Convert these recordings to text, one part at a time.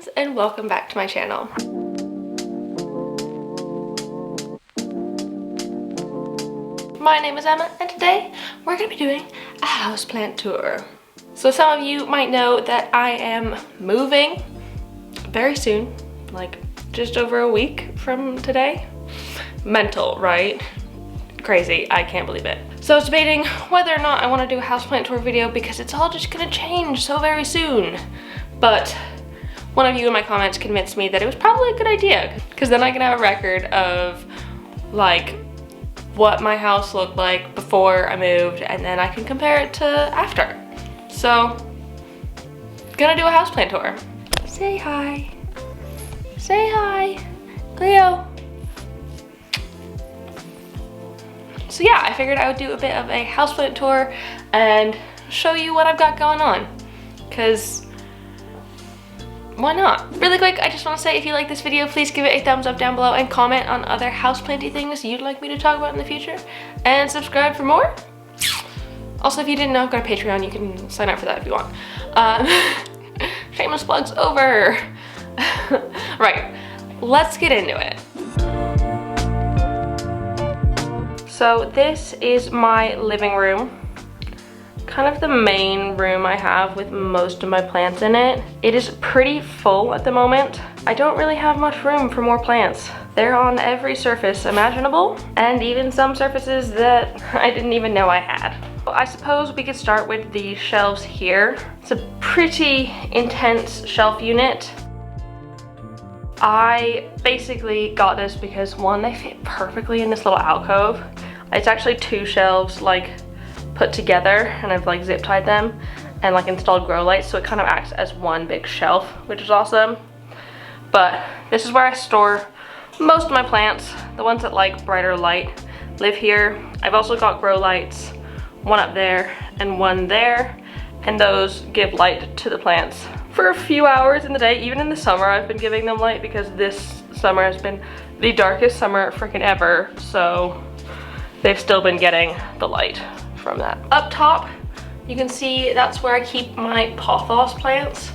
friends, and welcome back to my channel. My name is Emma, and today we're going to be doing a houseplant tour. So some of you might know that I am moving very soon, like just over a week from today. Mental, right? Crazy, I can't believe it. So I was debating whether or not I want to do a houseplant tour video because it's all just gonna change so very soon. But one of you in my comments convinced me that it was probably a good idea because then I can have a record of like what my house looked like before I moved and then I can compare it to after. So, gonna do a houseplant tour. Say hi. Say hi, Cleo. So yeah, I figured I would do a bit of a houseplant tour and show you what I've got going on, because why not? Really quick, I just want to say if you like this video, please give it a thumbs up down below and comment on other houseplanty things you'd like me to talk about in the future, and subscribe for more. Also, if you didn't know, I've got a Patreon, you can sign up for that if you want. Shameless plugs over. Right, let's get into it. So this is my living room, kind of the main room I have with most of my plants in it. It is pretty full at the moment. I don't really have much room for more plants. They're on every surface imaginable, and even some surfaces that I didn't even know I had. Well, I suppose we could start with the shelves here. It's a pretty intense shelf unit. I basically got this because one, they fit perfectly in this little alcove. It's actually two shelves like put together, and I've like zip tied them and like installed grow lights, so it kind of acts as one big shelf, which is awesome. But this is where I store most of my plants. The ones that like brighter light live here. I've also got grow lights, one up there and one there, and those give light to the plants for a few hours in the day. Even in the summer I've been giving them light because this summer has been the darkest summer freaking ever, so they've still been getting the light from that. Up top, you can see that's where I keep my pothos plants.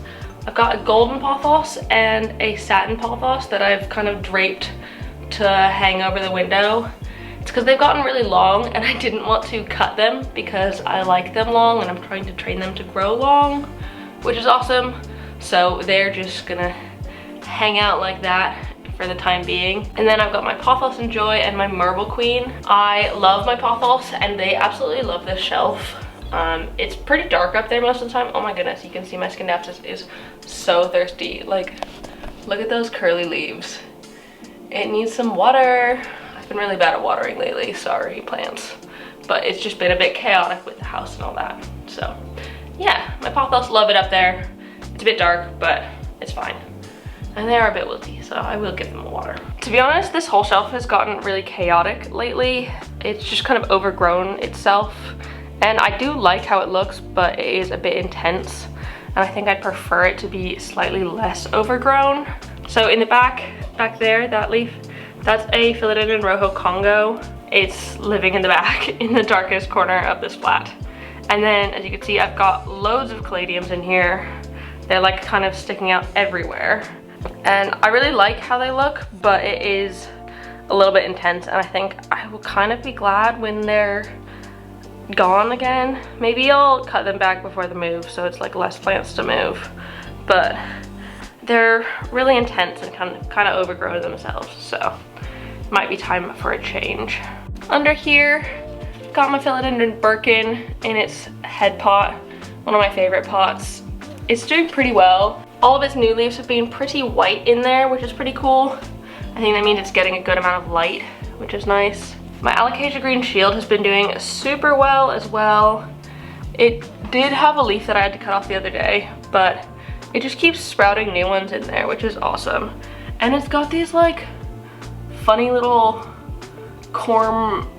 I've got a golden pothos and a satin pothos that I've kind of draped to hang over the window. It's because they've gotten really long and I didn't want to cut them because I like them long and I'm trying to train them to grow long, which is awesome. So they're just gonna hang out like that for the time being. And then I've got my Pothos and Joy and my Marble Queen. I love my Pothos and they absolutely love this shelf. It's pretty dark up there most of the time. Oh my goodness, you can see my Scindapsus is so thirsty. Like, look at those curly leaves. It needs some water. I've been really bad at watering lately, sorry plants. But it's just been a bit chaotic with the house and all that. So yeah, my Pothos love it up there. It's a bit dark, but it's fine. And they are a bit wilty, so I will give them water. To be honest, this whole shelf has gotten really chaotic lately. It's just kind of overgrown itself. And I do like how it looks, but it is a bit intense. And I think I'd prefer it to be slightly less overgrown. So in the back there, that leaf, that's a Philodendron Rojo Congo. It's living in the back in the darkest corner of this flat. And then as you can see, I've got loads of caladiums in here. They're like kind of sticking out everywhere. And I really like how they look, but it is a little bit intense, and I think I will kind of be glad when they're gone again. Maybe I'll cut them back before the move so it's like less plants to move, but they're really intense and kind of overgrown themselves, so it might be time for a change. Under here, got my Philodendron Birkin in its head pot, one of my favorite pots. It's doing pretty well. All of its new leaves have been pretty white in there, which is pretty cool. I think that means it's getting a good amount of light, which is nice. My Alocasia Green Shield has been doing super well as well. It did have a leaf that I had to cut off the other day, but it just keeps sprouting new ones in there, which is awesome. And it's got these like funny little corm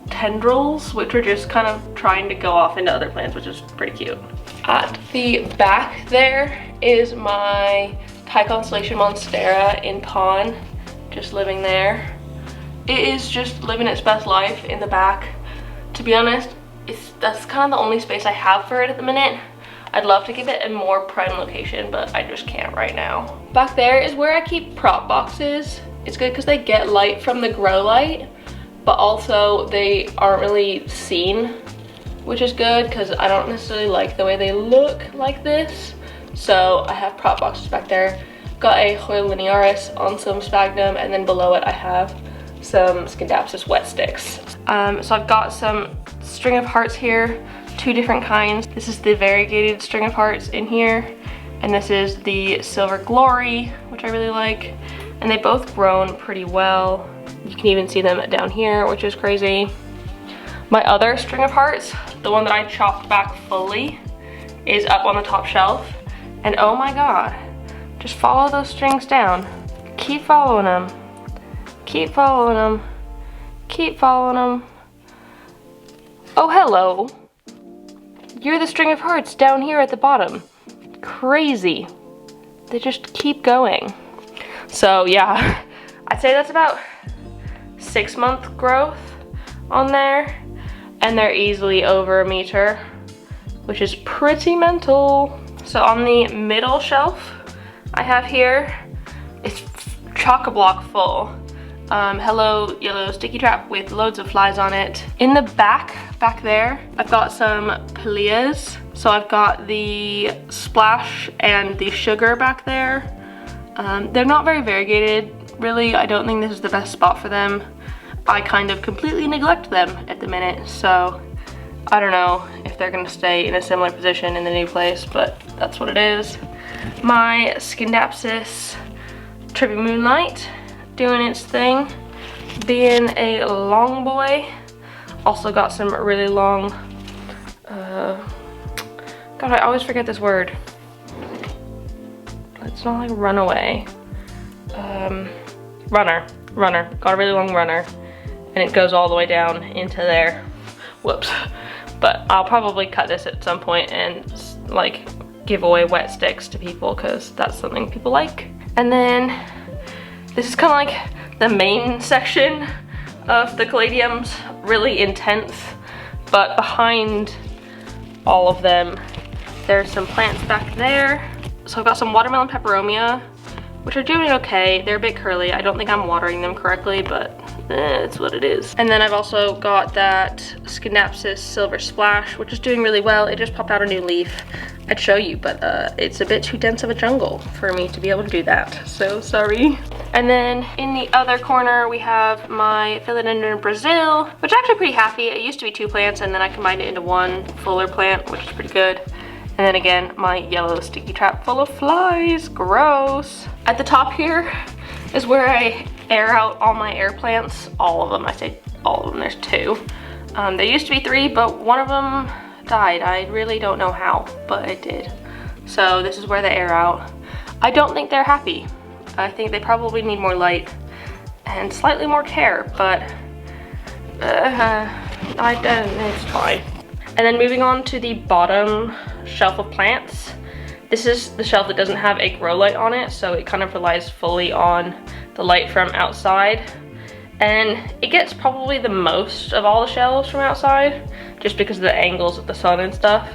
tendrils, which are just kind of trying to go off into other plants, which is pretty cute. At the back there is my Thai Constellation Monstera in Pawn, just living there. It is just living its best life in the back. To be honest, that's kind of the only space I have for it at the minute. I'd love to give it a more prime location, but I just can't right now. Back there is where I keep prop boxes. It's good because they get light from the grow light, but also they aren't really seen, which is good because I don't necessarily like the way they look like this. So I have prop boxes back there. Got a Hoya linearis on some sphagnum, and then below it I have some Scindapsus wet sticks. So I've got some string of hearts here, 2 different kinds. This is the variegated string of hearts in here, and this is the Silver Glory, which I really like. And they both grown pretty well. You can even see them down here, which is crazy. My other string of hearts, the one that I chopped back fully, is up on the top shelf. And oh my god, just follow those strings down. Keep following them. Keep following them. Keep following them. Oh, hello. You're the string of hearts down here at the bottom. Crazy. They just keep going. So yeah, I'd say that's about 6-month growth on there. And they're easily over 1 meter, which is pretty mental. So on the middle shelf I have here, it's chock-a-block full. Hello Yellow Sticky Trap with loads of flies on it. In the back there, I've got some Pillias. So I've got the Splash and the Sugar back there. They're not very variegated, really. I don't think this is the best spot for them. I kind of completely neglect them at the minute, so I don't know if they're gonna stay in a similar position in the new place, but that's what it is. My Scindapsus Trippy Moonlight doing its thing, being a long boy. Also got some really long, God, I always forget this word. It's not like runaway. Runner. Got a really long runner, and it goes all the way down into there. Whoops. But I'll probably cut this at some point and like give away wet sticks to people because that's something people like. And then this is kind of like the main section of the caladiums, really intense, but behind all of them there's some plants back there. So I've got some watermelon peperomia, which are doing okay. They're a bit curly. I don't think I'm watering them correctly, but it's what it is. And then I've also got that Scindapsus Silver Splash, which is doing really well. It just popped out a new leaf. I'd show you, but it's a bit too dense of a jungle for me to be able to do that, so sorry. And then in the other corner, we have my Philodendron Brazil, which I'm actually pretty happy. It used to be 2 plants, and then I combined it into 1 fuller plant, which is pretty good. And then again, my Yellow Sticky Trap full of flies, gross. At the top here is where I air out all my air plants. All of them, I say all of them, there's 2. There used to be 3, but one of them died. I really don't know how, but it did. So this is where they air out. I don't think they're happy. I think they probably need more light and slightly more care, but it's fine. And then moving on to the bottom shelf of plants. This is the shelf that doesn't have a grow light on it, so it kind of relies fully on the light from outside. And it gets probably the most of all the shelves from outside, just because of the angles of the sun and stuff.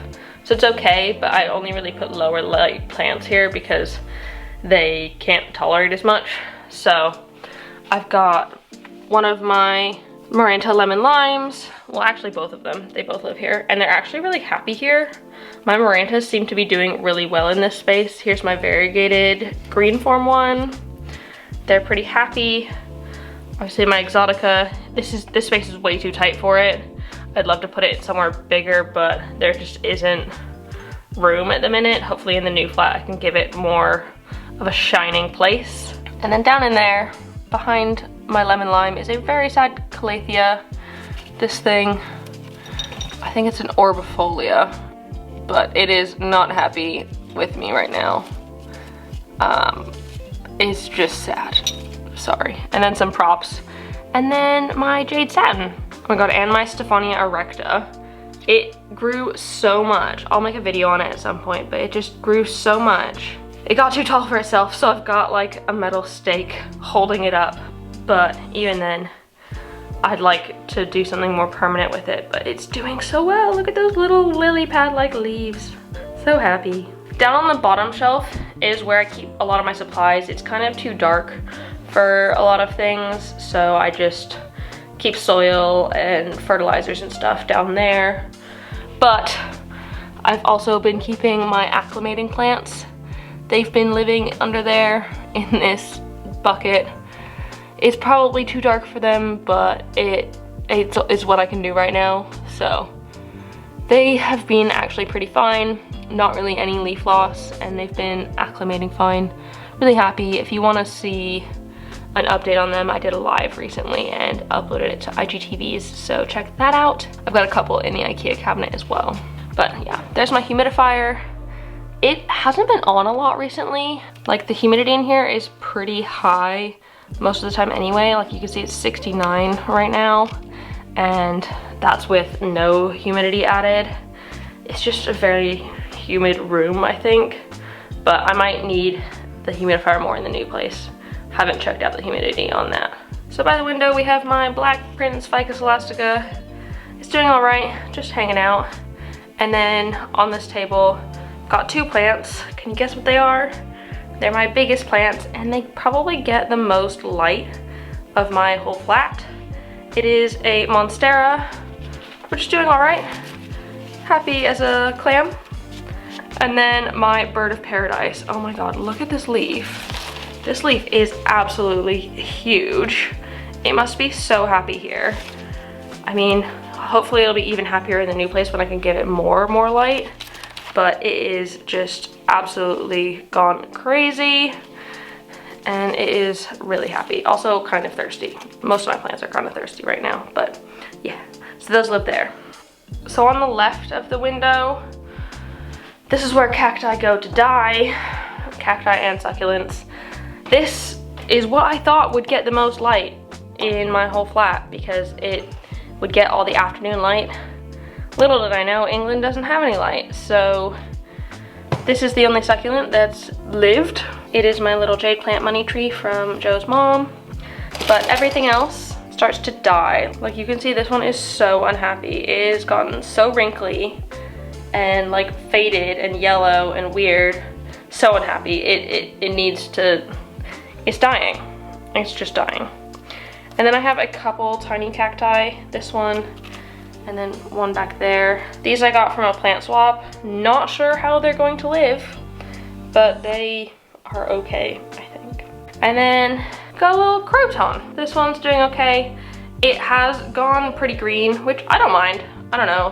So it's okay, but I only really put lower light plants here because they can't tolerate as much. So I've got one of my Maranta lemon limes. Well, actually both of them. They both live here, and they're actually really happy here. My Marantas seem to be doing really well in this space. Here's my variegated green form one. They're pretty happy. Obviously my Exotica, this space is way too tight for it. I'd love to put it somewhere bigger, but there just isn't room at the minute. Hopefully in the new flat I can give it more of a shining place. And then down in there, behind my lemon lime, is a very sad calathea. This thing, I think it's an orbifolia, but it is not happy with me right now. It's just sad, sorry. And then some props. And then my jade satin. Oh my god, and my Stephania erecta. It grew so much. I'll make a video on it at some point, but it just grew so much. It got too tall for itself, so I've got like a metal stake holding it up. But even then, I'd like to do something more permanent with it, but it's doing so well. Look at those little lily pad-like leaves. So happy. Down on the bottom shelf is where I keep a lot of my supplies. It's kind of too dark for a lot of things, so I just keep soil and fertilizers and stuff down there. But I've also been keeping my acclimating plants. They've been living under there in this bucket. It's probably too dark for them, but it's what I can do right now. So they have been actually pretty fine. Not really any leaf loss, and they've been acclimating fine. Really happy. If you want to see an update on them, I did a live recently and uploaded it to IGTVs, so check that out. I've got a couple in the IKEA cabinet as well. But yeah, there's my humidifier. It hasn't been on a lot recently. Like, the humidity in here is pretty high most of the time anyway. Like, you can see it's 69 right now, and that's with no humidity added. It's just a very humid room, I think, but I might need the humidifier more in the new place. Haven't checked out the humidity on that. So by the window we have my Black Prince Ficus elastica. It's doing all right, just hanging out. And then on this table, got two plants. Can you guess what they are? They're my biggest plants, and they probably get the most light of my whole flat. It is a Monstera, which is doing all right. Happy as a clam. And then my Bird of Paradise. Oh my god, look at this leaf. This leaf is absolutely huge. It must be so happy here. I mean, hopefully it'll be even happier in the new place when I can give it more light. But it is just absolutely gone crazy. And it is really happy. Also kind of thirsty. Most of my plants are kind of thirsty right now, but yeah. So those live there. So on the left of the window, this is where cacti go to die. Cacti and succulents. This is what I thought would get the most light in my whole flat because it would get all the afternoon light. Little did I know, England doesn't have any light, so this is the only succulent that's lived. It is my little jade plant money tree from Joe's mom, but everything else starts to die. Like, you can see this one is so unhappy. It has gotten so wrinkly and like faded and yellow and weird. So unhappy. It needs to, it's dying. It's just dying. And then I have a couple tiny cacti. This one, and then one back there. These I got from a plant swap. Not sure how they're going to live, but they are okay, I think. And then got a little croton. This one's doing okay. It has gone pretty green, which I don't mind. I don't know.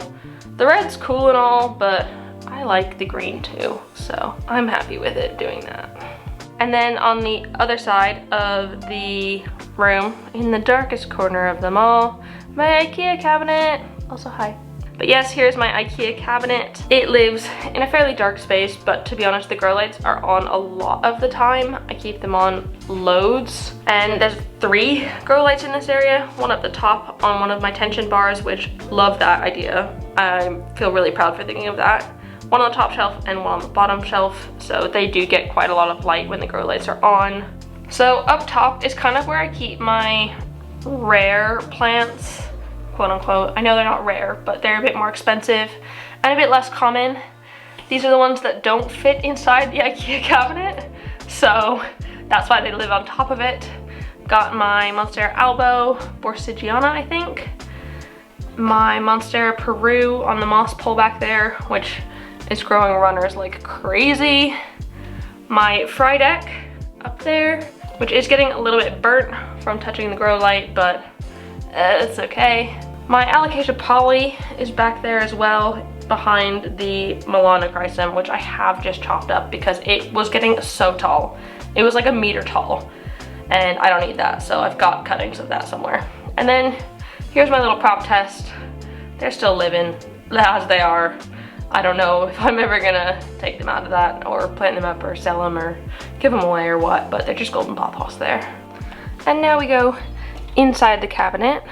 The red's cool and all, but I like the green too, so I'm happy with it doing that. And then on the other side of the room, in the darkest corner of them all, my IKEA cabinet. Also, hi. But yes, here's my IKEA cabinet. It lives in a fairly dark space, but to be honest, the grow lights are on a lot of the time. I keep them on loads. And there's 3 grow lights in this area. One at the top on one of my tension bars, which love that idea. I feel really proud for thinking of that. One on the top shelf and one on the bottom shelf. So they do get quite a lot of light when the grow lights are on. So up top is kind of where I keep my rare plants, quote unquote. I know they're not rare, but they're a bit more expensive and a bit less common. These are the ones that don't fit inside the IKEA cabinet, so that's why they live on top of it. Got my Monstera albo, Borsigiana, I think. My Monstera Peru on the moss pole back there, which is growing runners like crazy. My Frydek up there, which is getting a little bit burnt from touching the grow light, but it's okay. My Alocasia Poly is back there as well, behind the Melanochrysum, which I have just chopped up because it was getting so tall. It was like a meter tall, and I don't need that, so I've got cuttings of that somewhere. And then here's my little prop test. They're still living as they are. I don't know if I'm ever gonna take them out of that or plant them up or sell them or give them away or what, but they're just golden pothos there. And now we go inside the cabinet.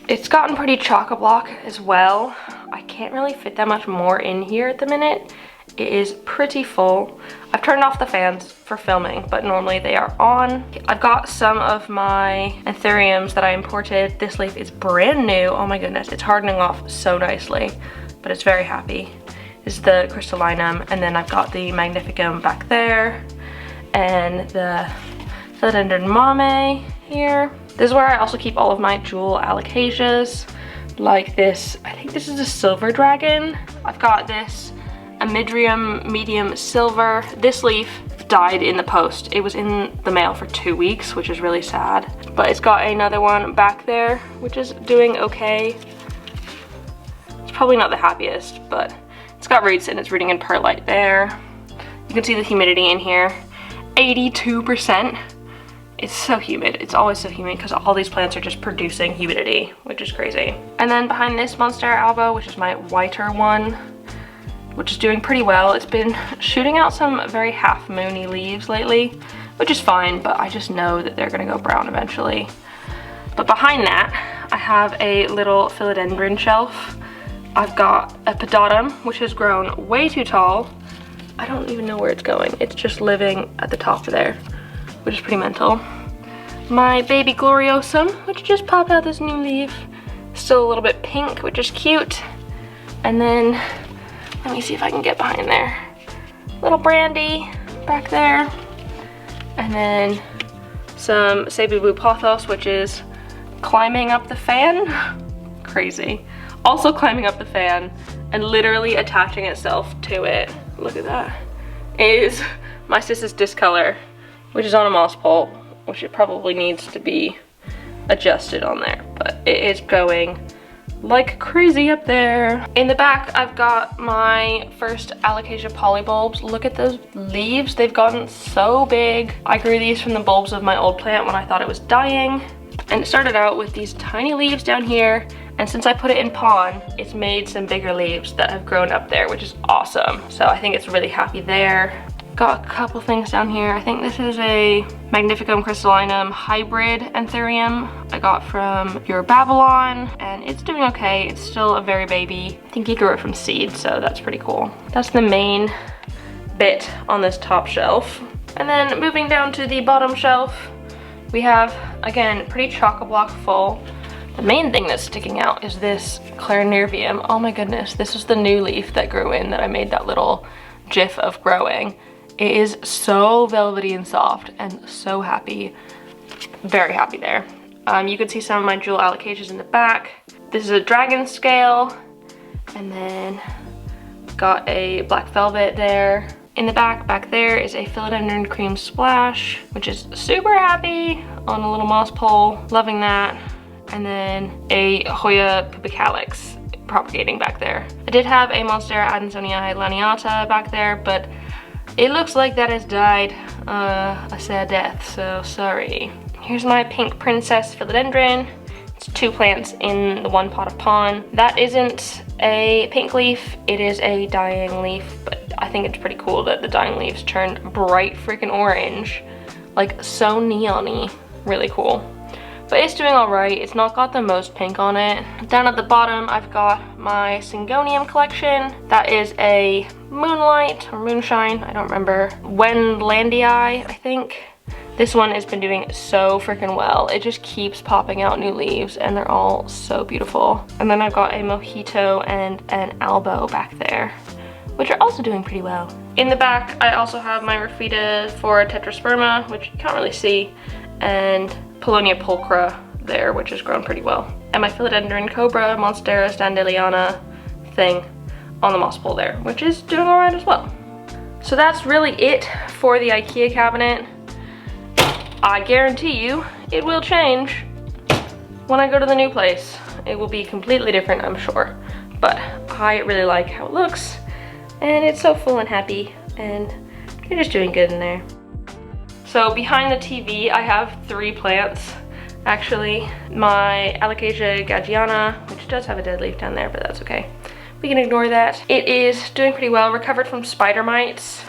It's gotten pretty chock-a-block as well. I can't really fit that much more in here at the minute. It is pretty full. I've turned off the fans for filming, but normally they are on. I've got some of my anthuriums that I imported. This leaf is brand new. Oh my goodness, it's hardening off so nicely, but it's very happy. This is the crystallinum, and then I've got the magnificum back there, and the philodendron mame here. This is where I also keep all of my jewel alocasias, like this. I think this is a silver dragon. I've got this Amidrium medium silver. This leaf died in the post. It was in the mail for 2 weeks, which is really sad. But it's got another one back there, which is doing okay. It's probably not the happiest, but it's got roots and it's rooting in perlite there. You can see the humidity in here, 82%. It's so humid. It's always so humid because all these plants are just producing humidity, which is crazy. And then behind this Monstera alba, which is my whiter one, which is doing pretty well. It's been shooting out some very half-moony leaves lately, which is fine, but I just know that they're gonna go brown eventually. But behind that, I have a little philodendron shelf. I've got a pedatum, which has grown way too tall. I don't even know where it's going. It's just living at the top there, which is pretty mental. My baby gloriosum, which just popped out this new leaf. Still a little bit pink, which is cute. And then, let me see if I can get behind there. Little brandy back there. And then some Cebu pothos, which is climbing up the fan. Crazy. Also climbing up the fan and literally attaching itself to it. Look at that. It is my sis's discolor, which is on a moss pole, which it probably needs to be adjusted on there, but it is going like crazy up there. In the back, I've got my first Alocasia polybulbs. Look at those leaves, they've gotten so big. I grew these from the bulbs of my old plant when I thought it was dying. And it started out with these tiny leaves down here, and since I put it in pon, it's made some bigger leaves that have grown up there, which is awesome. So I think it's really happy there. Got a couple things down here. I think this is a Magnificum crystallinum hybrid anthurium I got from Your Babylon, and it's doing okay. It's still a very baby. I think he grew it from seed, so that's pretty cool. That's the main bit on this top shelf. And then moving down to the bottom shelf, we have, again, pretty chock-a-block full. The main thing that's sticking out is this clarinervium. Oh my goodness, this is the new leaf that grew in that I made that little gif of growing. It is so velvety and soft and so happy. Very happy there. You can see some of my jewel alocasias in the back. This is a dragon scale, and then got a black velvet there. In the back there is a philodendron cream splash, which is super happy on a little moss pole. Loving that. And then a Hoya pubicalix propagating back there. I did have a Monstera adansonii laniata back there, but it looks like that has died a sad death, so sorry. Here's my pink princess philodendron. It's 2 plants in the 1 pot of pon. That isn't a pink leaf, it is a dying leaf, but I think it's pretty cool that the dying leaves turn bright freaking orange. Like so neon-y, really cool. But it's doing all right. It's not got the most pink on it. Down at the bottom, I've got my Syngonium collection. That is a Moonlight or Moonshine, I don't remember. Wendlandii, I think. This one has been doing so freaking well. It just keeps popping out new leaves and they're all so beautiful. And then I've got a Mojito and an Albo back there, which are also doing pretty well. In the back, I also have my Rafita for Tetrasperma, which you can't really see, and Paulownia pulchra there, which has grown pretty well. And my Philodendron Cobra Monstera standeliana thing on the moss pole there, which is doing all right as well. So that's really it for the IKEA cabinet. I guarantee you it will change when I go to the new place. It will be completely different, I'm sure. But I really like how it looks, and it's so full and happy, and you're just doing good in there. So behind the TV, I have 3 plants, actually. My Alocasia gaggiana, which does have a dead leaf down there, but that's okay. We can ignore that. It is doing pretty well, recovered from spider mites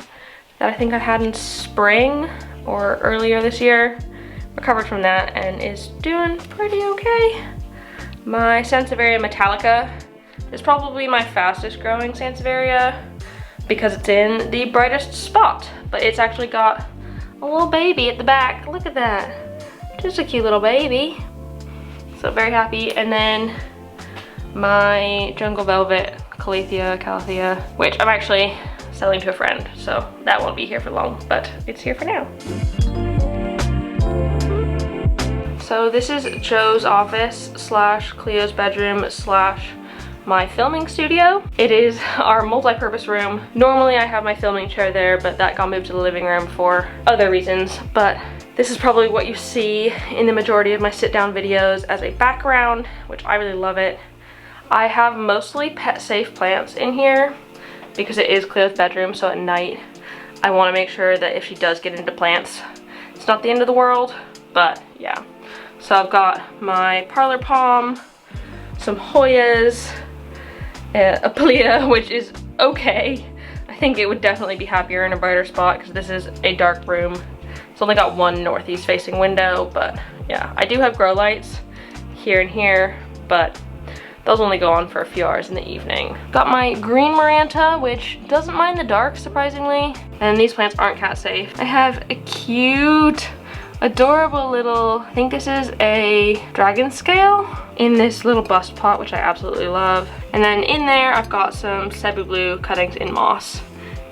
that I think I had in spring or earlier this year. Recovered from that and is doing pretty okay. My Sansevieria metallica is probably my fastest growing Sansevieria because it's in the brightest spot, but it's actually got a little baby at the back. Look at that. Just a cute little baby. So very happy. And then my Jungle Velvet Calathea, which I'm actually selling to a friend, so that won't be here for long, but it's here for now. So this is Joe's office slash Cleo's bedroom slash my filming studio. It is our multi-purpose room. Normally I have my filming chair there, but that got moved to the living room for other reasons. But this is probably what you see in the majority of my sit-down videos as a background, which I really love it. I have mostly pet-safe plants in here because it is Cleo's bedroom, so at night I want to make sure that if she does get into plants, it's not the end of the world, but yeah. So I've got my parlor palm, some Hoyas, a Plea, which is okay. I think it would definitely be happier in a brighter spot because this is a dark room. It's only got one northeast facing window, but yeah. I do have grow lights here and here, but those only go on for a few hours in the evening. Got my green Maranta, which doesn't mind the dark, surprisingly. And these plants aren't cat safe. I have a cute, adorable little, I think this is a dragon scale in this little bust pot, which I absolutely love. And then in there, I've got some Cebu Blue cuttings in moss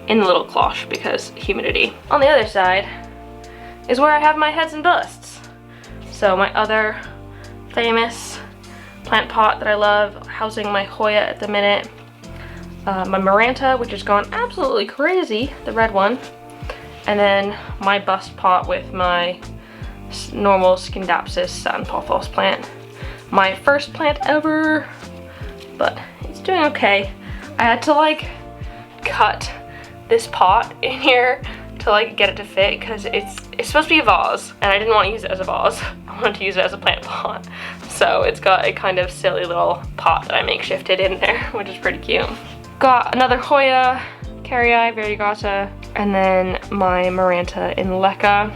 in the little cloche because humidity. On the other side is where I have my heads and busts. So my other famous plant pot that I love, housing my Hoya at the minute. My Maranta, which has gone absolutely crazy, the red one. And then my bust pot with my normal Scindapsus Satin Pothos plant. My first plant ever, but it's doing okay. I had to like cut this pot in here to like get it to fit because it's supposed to be a vase and I didn't want to use it as a vase. I wanted to use it as a plant pot. So it's got a kind of silly little pot that I makeshifted in there, which is pretty cute. Got another Hoya, Carrii Variegata, and then my Maranta in Leca.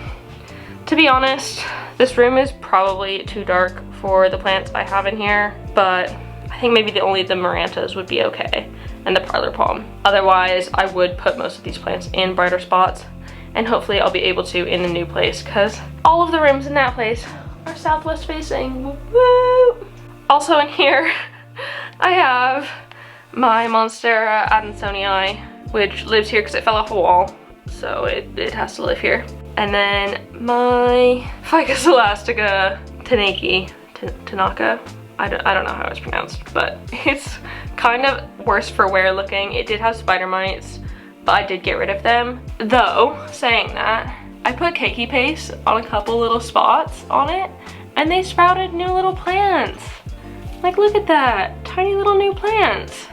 To be honest, this room is probably too dark for the plants I have in here, but I think maybe only the Marantas would be okay, and the parlor palm. Otherwise, I would put most of these plants in brighter spots, and hopefully I'll be able to in the new place, because all of the rooms in that place are southwest facing. Woo! Also in here, I have my Monstera Adansonii, which lives here because it fell off a wall, so it has to live here. And then my Ficus elastica Tanaka. I don't know how it's pronounced, but it's kind of worse for wear looking. It did have spider mites, but I did get rid of them. Though, saying that, I put keiki paste on a couple little spots on it, and they sprouted new little plants. Like, look at that, tiny little new plants.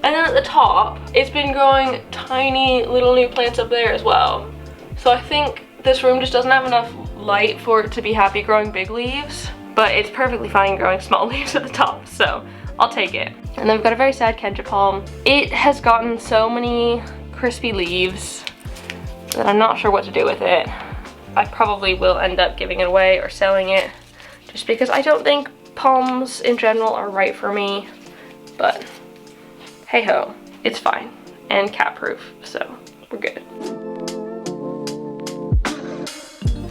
And then at the top, it's been growing tiny little new plants up there as well. So I think this room just doesn't have enough light for it to be happy growing big leaves, but it's perfectly fine growing small leaves at the top, so I'll take it. And then we've got a very sad Kenja palm. It has gotten so many crispy leaves that I'm not sure what to do with it. I probably will end up giving it away or selling it, just because I don't think palms in general are right for me, but hey ho, it's fine, and cat proof, so we're good.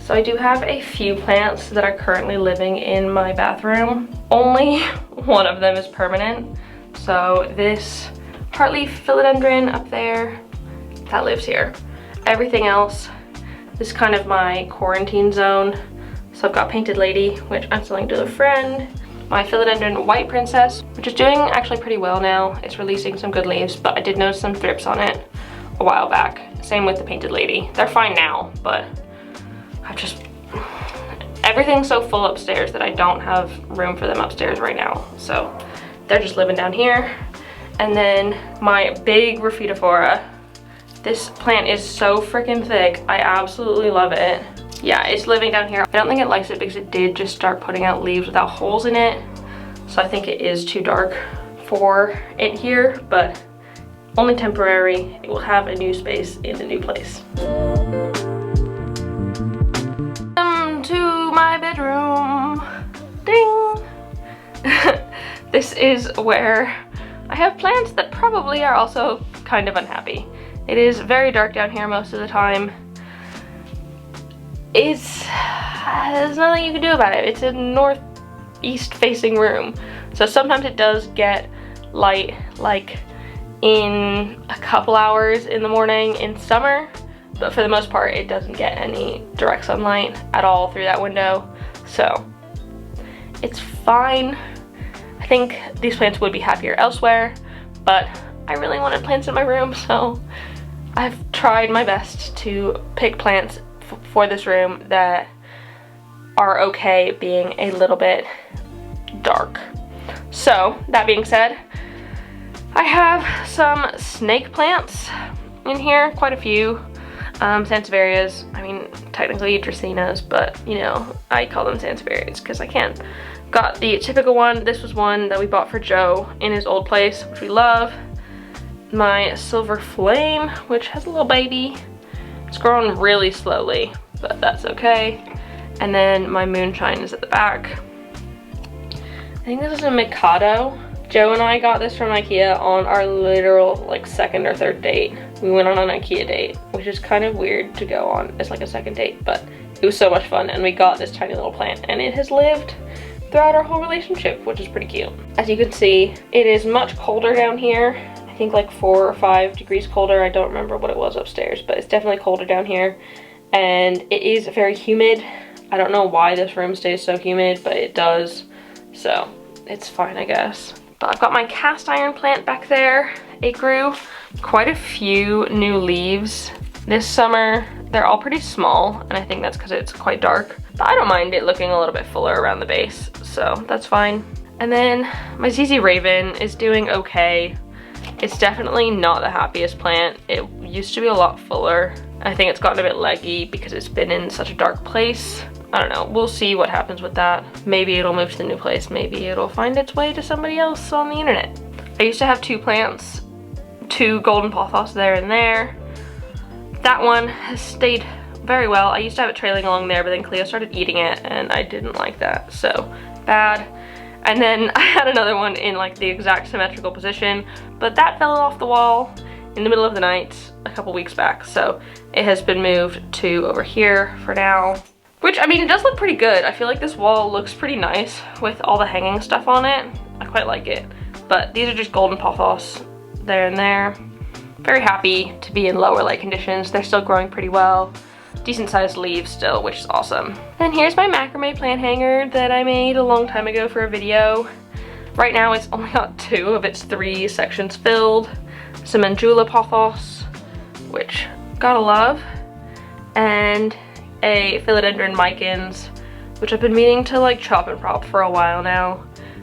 So I do have a few plants that are currently living in my bathroom. Only one of them is permanent. So this heartleaf philodendron up there, that lives here. Everything else is kind of my quarantine zone. So I've got Painted Lady, which I'm selling to a friend. My philodendron White Princess, which is doing actually pretty well now. It's releasing some good leaves, but I did notice some thrips on it a while back. Same with the Painted Lady. They're fine now, but everything's so full upstairs that I don't have room for them upstairs right now. So they're just living down here. And then my big Rhaphidophora. This plant is so freaking thick. I absolutely love it. Yeah, it's living down here. I don't think it likes it because it did just start putting out leaves without holes in it. So I think it is too dark for it here, but only temporary. It will have a new space in the new place. To my bedroom. Ding! This is where I have plants that probably are also kind of unhappy. It is very dark down here most of the time. There's nothing you can do about it. It's a northeast facing room. So sometimes it does get light, like in a couple hours in the morning in summer, but for the most part it doesn't get any direct sunlight at all through that window, so it's fine. I think these plants would be happier elsewhere, but I really wanted plants in my room, so I've tried my best to pick plants for this room that are okay being a little bit dark. So that being said, I have some snake plants in here, quite a few. Sansevierias, I mean, technically Dracaenas, but you know, I call them Sansevierias because I can. Got the typical one. This was one that we bought for Joe in his old place, which we love. My Silver Flame, which has a little baby. It's growing really slowly, but that's okay. And then my Moonshine is at the back. I think this is a Mikado. Joe and I got this from IKEA on our literal like second or third date. We went on an IKEA date, which is kind of weird to go on as like a second date, but it was so much fun, and we got this tiny little plant and it has lived throughout our whole relationship, which is pretty cute. As you can see, it is much colder down here. I think like 4 or 5 degrees colder. I don't remember what it was upstairs, but it's definitely colder down here, and it is very humid. I don't know why this room stays so humid, but it does, so it's fine, I guess. But I've got my cast iron plant back there. It grew quite a few new leaves this summer. They're all pretty small, and I think that's because it's quite dark. But I don't mind it looking a little bit fuller around the base, so that's fine. And then my ZZ Raven is doing okay. It's definitely not the happiest plant. It used to be a lot fuller. I think it's gotten a bit leggy because it's been in such a dark place. I don't know, we'll see what happens with that. Maybe it'll move to the new place, maybe it'll find its way to somebody else on the internet. I used to have 2 plants, 2 golden pothos there and there. That one has stayed very well. I used to have it trailing along there, but then Cleo started eating it and I didn't like that, so bad. And then I had another one in like the exact symmetrical position, but that fell off the wall in the middle of the night a couple weeks back, so it has been moved to over here for now. Which, I mean, it does look pretty good. I feel like this wall looks pretty nice with all the hanging stuff on it. I quite like it. But these are just golden pothos there and there. Very happy to be in lower light conditions. They're still growing pretty well. Decent sized leaves still, which is awesome. And here's my macrame plant hanger that I made a long time ago for a video. Right now it's only got 2 of its 3 sections filled. Some Anjula pothos, which gotta love. And a philodendron micans, which I've been meaning to like chop and prop for a while now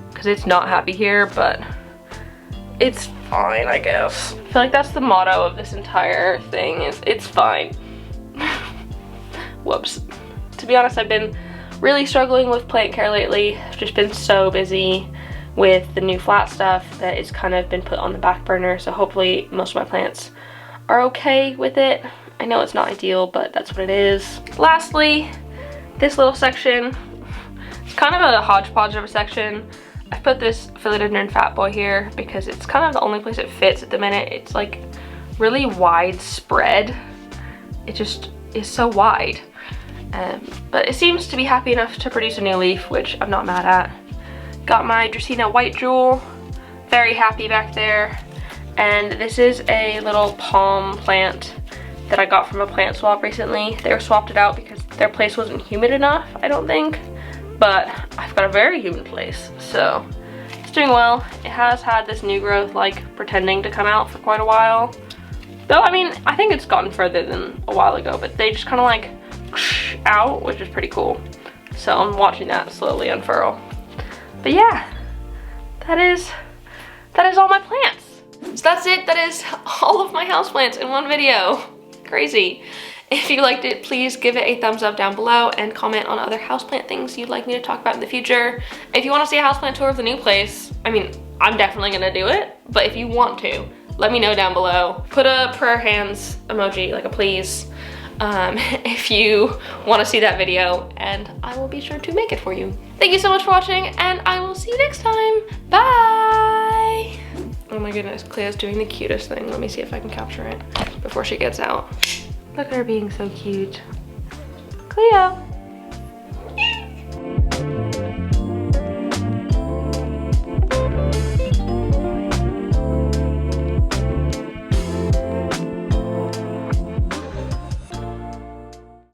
because it's not happy here, but it's fine, I guess. I feel like that's the motto of this entire thing, is it's fine. Whoops. To be honest, I've been really struggling with plant care lately. I've just been so busy with the new flat stuff that it's kind of been put on the back burner, so hopefully most of my plants are okay with it. I know it's not ideal, but that's what it is. Lastly, this little section, it's kind of a hodgepodge of a section. I put this philodendron fat boy here because it's kind of the only place it fits at the minute. It's like really widespread. It just is so wide. But it seems to be happy enough to produce a new leaf, which I'm not mad at. Got my Dracaena white jewel, very happy back there. And this is a little palm plant that I got from a plant swap recently. They were swapped it out because their place wasn't humid enough, I don't think. But I've got a very humid place, so it's doing well. It has had this new growth like pretending to come out for quite a while. Though, I mean, I think it's gotten further than a while ago, but they just kind of like out, which is pretty cool. So I'm watching that slowly unfurl. But yeah, that is all my plants. So that's it. That is all of my houseplants in one video. Crazy. If you liked it, please give it a thumbs up down below and comment on other houseplant things you'd like me to talk about in the future. If you want to see a houseplant tour of the new place, I mean, I'm definitely gonna do it, but if you want to, let me know down below. Put a prayer hands emoji, like a please, if you want to see that video, and I will be sure to make it for you. Thank you so much for watching, and I will see you next time. Bye! Oh my goodness, Cleo's doing the cutest thing. Let me see if I can capture it before she gets out. Look at her being so cute. Cleo.